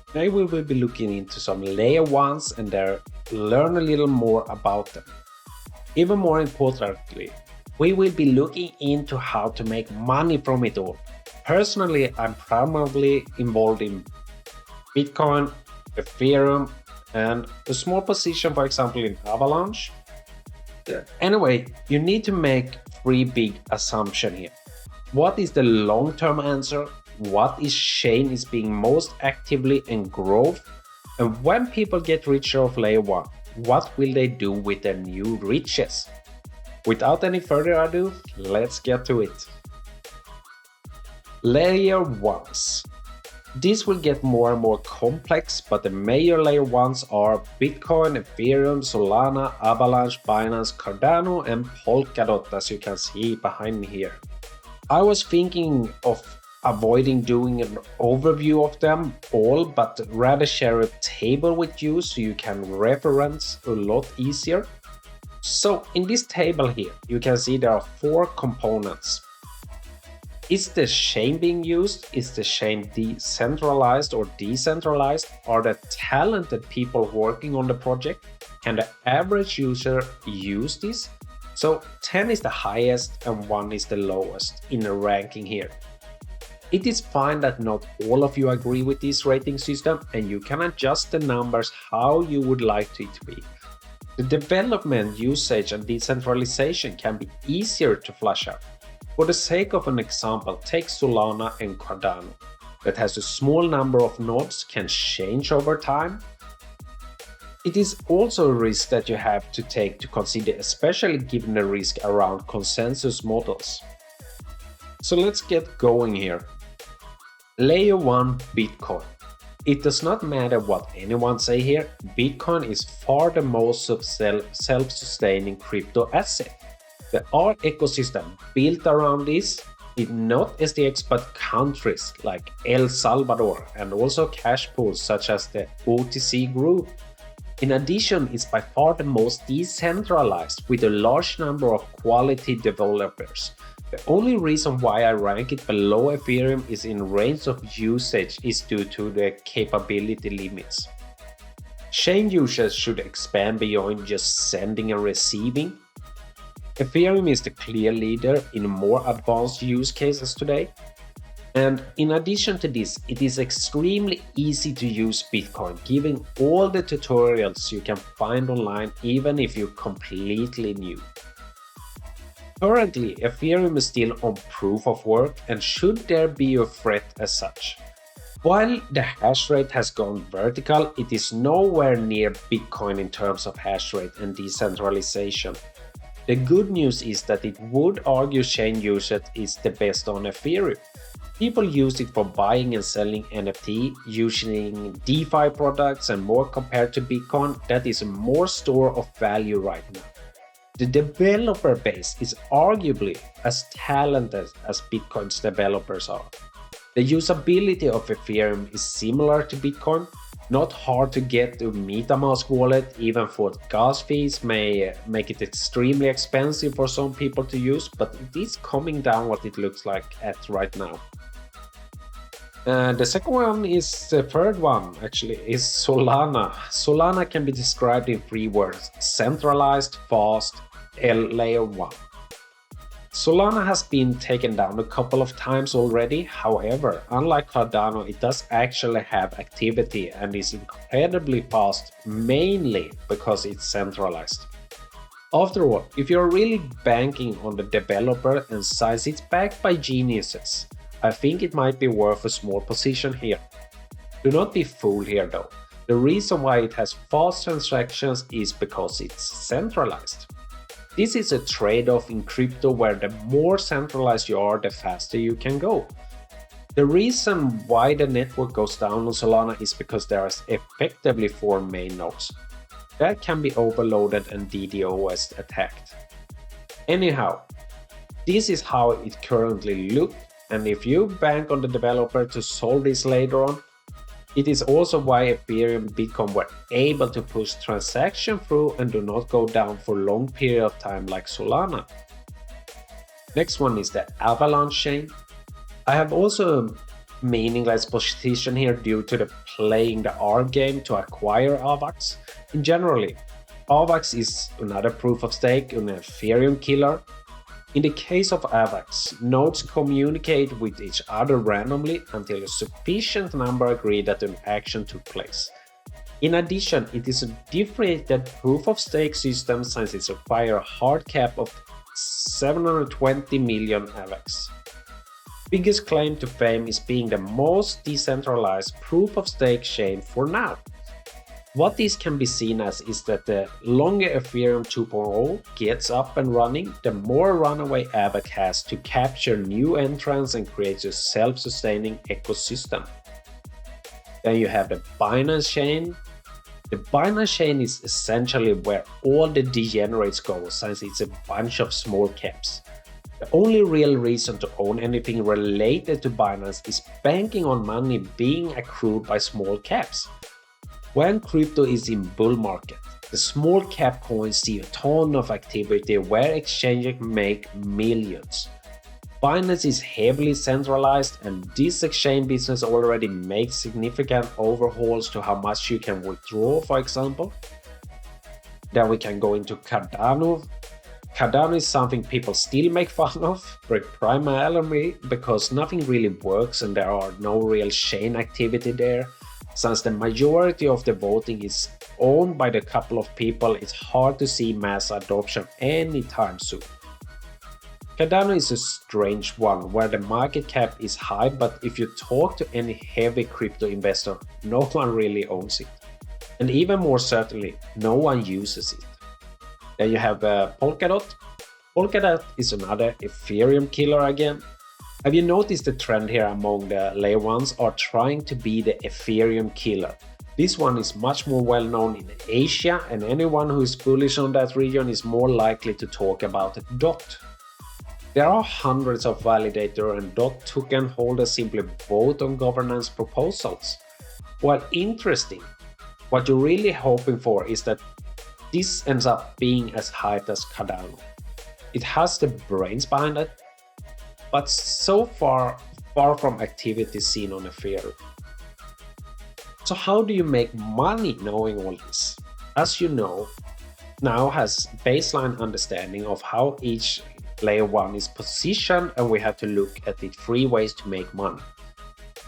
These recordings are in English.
Today we will be looking into some layer 1s and learn a little more about them. Even more importantly, we will be looking into how to make money from it all. Personally, I'm primarily involved in Bitcoin, Ethereum, and a small position, for example, in Avalanche. Anyway, you need to make three big assumptions here. What is the long-term answer? What is chain is being most actively and growth? And when people get richer off layer 1, what will they do with their new riches? Without any further ado, let's get to it. Layer 1s. This will get more and more complex, but the major layer 1s are Bitcoin, Ethereum, Solana, Avalanche, Binance, Cardano, and Polkadot, as you can see behind me here. I was thinking of avoiding doing an overview of them all, but rather share a table with you so you can reference a lot easier. So in this table here, you can see there are 4 components. Is the chain being used? Is the chain decentralized or decentralized? Are there talented people working on the project? Can the average user use this? So 10 is the highest and 1 is the lowest in the ranking here. It is fine that not all of you agree with this rating system, and you can adjust the numbers how you would like it to be. The development, usage, and decentralization can be easier to flush out. For the sake of an example, take Solana and Cardano, that has a small number of nodes, can change over time. It is also a risk that you have to take to consider, especially given the risk around consensus models. So let's get going here. Layer 1 Bitcoin. It does not matter what anyone say here, Bitcoin is far the most self-sustaining crypto asset. The art ecosystem built around this is not SDX but countries like El Salvador and also cash pools such as the OTC group. In addition, it's by far the most decentralized with a large number of quality developers. The only reason why I rank it below Ethereum is in range of usage is due to the capability limits. Chain users should expand beyond just sending and receiving. Ethereum is the clear leader in more advanced use cases today. And in addition to this, it is extremely easy to use Bitcoin, given all the tutorials you can find online, even if you're completely new. Currently, Ethereum is still on proof of work, and should there be a threat as such. While the hash rate has gone vertical, it is nowhere near Bitcoin in terms of hash rate and decentralization. The good news is that it would argue chain usage is the best on Ethereum. People use it for buying and selling NFT, using DeFi products and more compared to Bitcoin. That is more store of value right now. The developer base is arguably as talented as Bitcoin's developers are. The usability of Ethereum is similar to Bitcoin. Not hard to get a MetaMask wallet, even for gas fees may make it extremely expensive for some people to use, but it is coming down what it looks like at right now. The second one is the third one, actually, is Solana. Solana can be described in 3 words: centralized, fast, layer 1. Solana has been taken down a couple of times already. However, unlike Cardano, it does actually have activity and is incredibly fast, mainly because it's centralized. After all, if you're really banking on the developer and since it's backed by geniuses, I think it might be worth a small position here. Do not be fooled here though. The reason why it has fast transactions is because it's centralized. This is a trade-off in crypto where the more centralized you are, the faster you can go. The reason why the network goes down on Solana is because there are effectively 4 main nodes that can be overloaded and DDoS attacked. Anyhow, this is how it currently looks, and if you bank on the developer to solve this later on, it is also why Ethereum and Bitcoin were able to push transactions through and do not go down for a long period of time like Solana. Next one is the Avalanche chain. I have also meaningless position here due to the playing the R game to acquire AVAX. In generally, AVAX is another proof of stake, an Ethereum killer. In the case of AVAX, nodes communicate with each other randomly until a sufficient number agree that an action took place. In addition, it is a differentiated proof of stake system since it requires a hard cap of 720 million AVAX. Biggest claim to fame is being the most decentralized proof of stake chain for now. What this can be seen as is that the longer Ethereum 2.0 gets up and running, the more runaway AVAX has to capture new entrants and create a self-sustaining ecosystem. Then you have the Binance chain. The Binance chain is essentially where all the degenerates go since it's a bunch of small caps. The only real reason to own anything related to Binance is banking on money being accrued by small caps. When crypto is in bull market, the small cap coins see a ton of activity where exchanges make millions. Binance is heavily centralized and this exchange business already makes significant overhauls to how much you can withdraw, for example. Then we can go into Cardano. Cardano is something people still make fun of, but primarily because nothing really works and there are no real chain activity there. Since the majority of the voting is owned by the couple of people, it's hard to see mass adoption anytime soon. Cardano is a strange one where the market cap is high, but if you talk to any heavy crypto investor, no one really owns it. And even more certainly, no one uses it. Then you have Polkadot. Polkadot is another Ethereum killer again. Have you noticed the trend here among the layer ones are trying to be the Ethereum killer? This one is much more well known in Asia, and anyone who is bullish on that region is more likely to talk about DOT. There are hundreds of validator and DOT token holders simply vote on governance proposals. While interesting, what you're really hoping for is that this ends up being as hyped as Cardano. It has the brains behind it, but so far from activity seen on Ethereum. So how do you make money knowing all this? As you know, now has baseline understanding of how each layer 1 is positioned, and we have to look at the 3 ways to make money.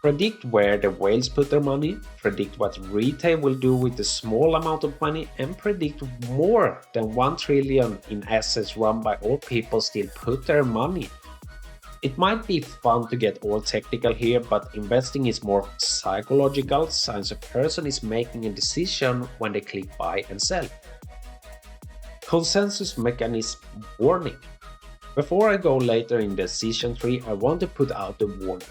Predict where the whales put their money, predict what retail will do with the small amount of money, and predict more than 1 trillion in assets run by all people still put their money. It might be fun to get all technical here, but investing is more psychological since a person is making a decision when they click buy and sell. Consensus mechanism warning. Before I go later in the decision tree, I want to put out a warning.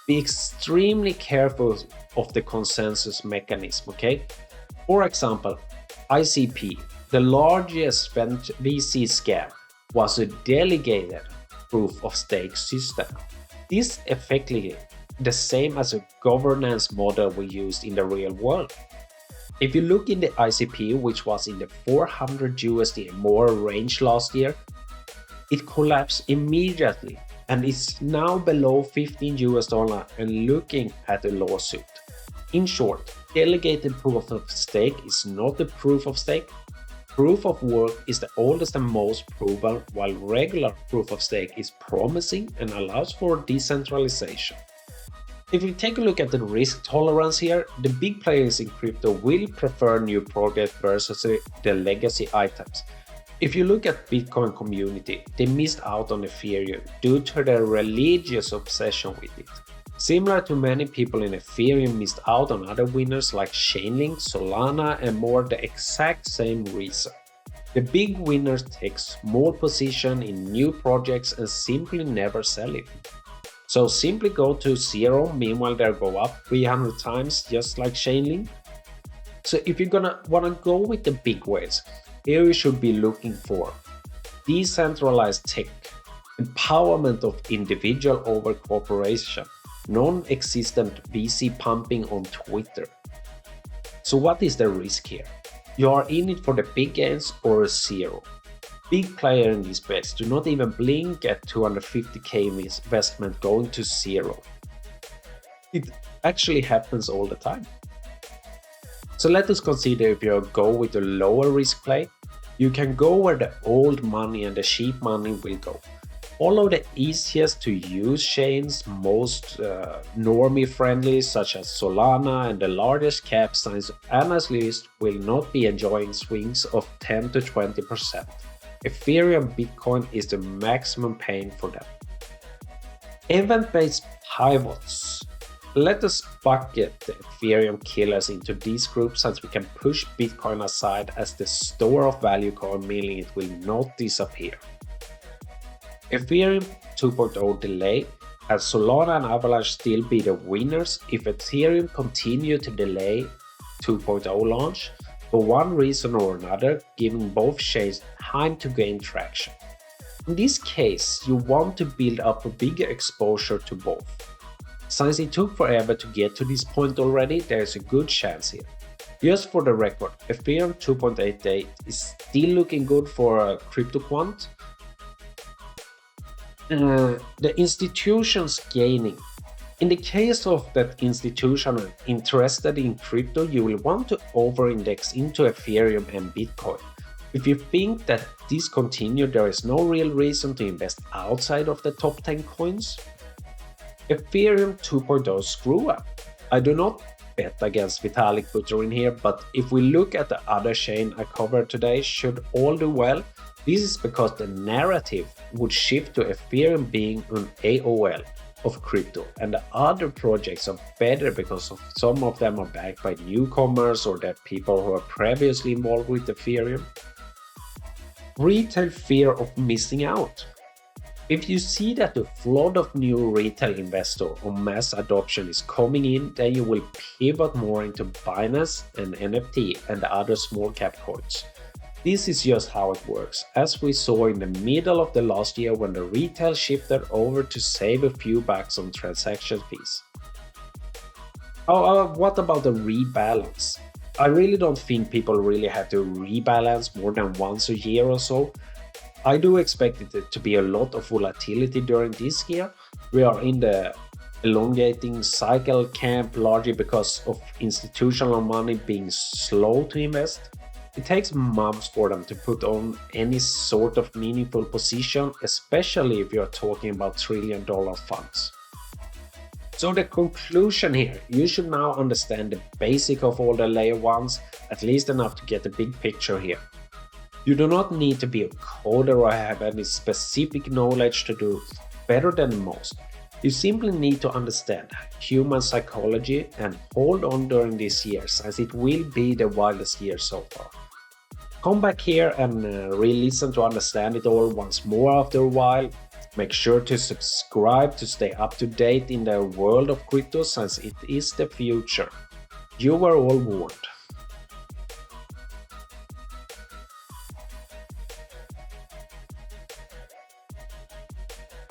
Be extremely careful of the consensus mechanism, okay? For example, ICP, the largest VC scam, was a delegated proof of stake system. This effectively the same as a governance model we used in the real world. If you look in the ICP, which was in the 400 USD and more range last year, it collapsed immediately and is now below $15 and looking at a lawsuit. In short, delegated proof of stake is not a proof of stake. Proof of work is the oldest and most proven, while regular proof of stake is promising and allows for decentralization. If we take a look at the risk tolerance here, the big players in crypto will prefer new projects versus the legacy items. If you look at Bitcoin community, they missed out on Ethereum due to their religious obsession with it. Similar to many people in Ethereum missed out on other winners like Chainlink, Solana and more the exact same reason. The big winners take small position in new projects and simply never sell it. So simply go to zero, meanwhile they go up 300 times just like Chainlink. So if you're wanna go with the big whales, here you should be looking for decentralized tech, empowerment of individual over corporation, non-existent VC pumping on Twitter. So what is the risk here? You are in it for the big gains or a zero. Big player in these bets do not even blink at 250k investment going to zero. It actually happens all the time. So let us consider if you go with a lower risk play, you can go where the old money and the cheap money will go. Follow the easiest to use chains, most normie friendly such as Solana, and the largest cap size analysts will not be enjoying swings of 10 to 20%. Ethereum Bitcoin is the maximum pain for them. Event-based pivots. Let us bucket the Ethereum killers into these groups since we can push Bitcoin aside as the store of value coin, meaning it will not disappear. Ethereum 2.0 delay, as Solana and Avalanche still be the winners if Ethereum continue to delay 2.0 launch for one reason or another, giving both chains time to gain traction. In this case, you want to build up a bigger exposure to both. Since it took forever to get to this point already, there is a good chance here. Just for the record, Ethereum 2.8 date is still looking good for CryptoQuant. The institutions gaining. In the case of that institution interested in crypto, you will want to over-index into Ethereum and Bitcoin. If you think that this continues, there is no real reason to invest outside of the top 10 coins. Ethereum 2.0 screw up. I do not bet against Vitalik Buterin here, but if we look at the other chain I covered today should all do well, this is because the narrative would shift to Ethereum being an AOL of crypto, and the other projects are better because some of them are backed by newcomers or that people who are previously involved with Ethereum. Retail fear of missing out. If you see that the flood of new retail investors or mass adoption is coming in, then you will pivot more into Binance and NFT and the other small cap coins. This is just how it works, as we saw in the middle of the last year when the retail shifted over to save a few bucks on transaction fees. What about the rebalance? I really don't think people really have to rebalance more than once a year or so. I do expect it to be a lot of volatility during this year. We are in the elongating cycle camp largely because of institutional money being slow to invest. It takes months for them to put on any sort of meaningful position, especially if you're talking about trillion-dollar funds. So the conclusion here, you should now understand the basic of all the layer ones, at least enough to get the big picture here. You do not need to be a coder or have any specific knowledge to do better than most. You simply need to understand human psychology and hold on during these years, as it will be the wildest year so far. Come back here and re-listen to understand it all once more after a while. Make sure to subscribe to stay up to date in the world of crypto, since it is the future. You were all warned.